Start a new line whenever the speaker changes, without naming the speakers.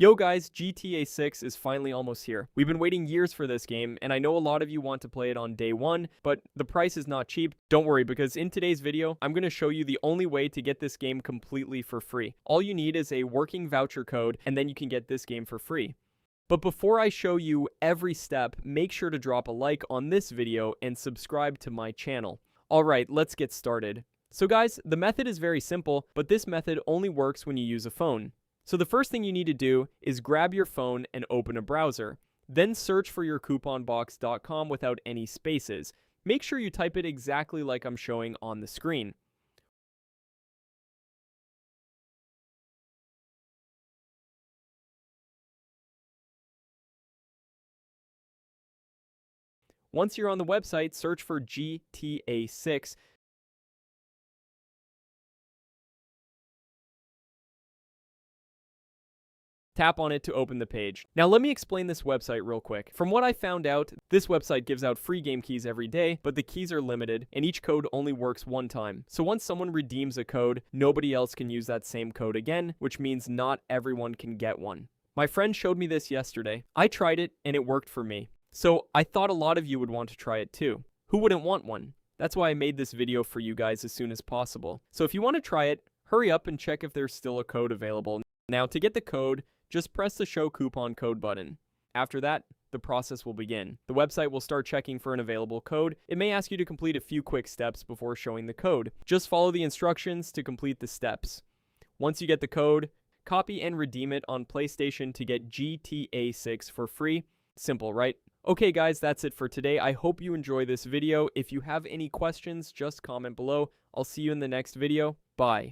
Yo guys, GTA 6 is finally almost here. We've been waiting years for this game, and I know a lot of you want to play it on day one, but the price is not cheap. Don't worry, because in today's video, I'm going to show you the only way to get this game completely for free. All you need is a working voucher code, and then you can get this game for free. But before I show you every step, make sure to drop a like on this video and subscribe to my channel. Alright, let's get started. So guys, the method is very simple, but this method only works when you use a phone. So the first thing you need to do is grab your phone and open a browser. Then search for your couponbox.com without any spaces. Make sure you type it exactly like I'm showing on the screen. Once you're on the website, search for GTA 6. Tap on it to open the page. Now let me explain this website real quick. From what I found out, this website gives out free game keys every day, but the keys are limited, and each code only works one time. So once someone redeems a code, nobody else can use that same code again, which means not everyone can get one. My friend showed me this yesterday. I tried it, and it worked for me. So I thought a lot of you would want to try it too. Who wouldn't want one? That's why I made this video for you guys as soon as possible. So if you want to try it, hurry up and check if there's still a code available. Now to get the code, just press the Show Coupon Code button. After that, the process will begin. The website will start checking for an available code. It may ask you to complete a few quick steps before showing the code. Just follow the instructions to complete the steps. Once you get the code, copy and redeem it on PlayStation to get GTA 6 for free. Simple, right? Okay guys, that's it for today. I hope you enjoy this video. If you have any questions, just comment below. I'll see you in the next video. Bye.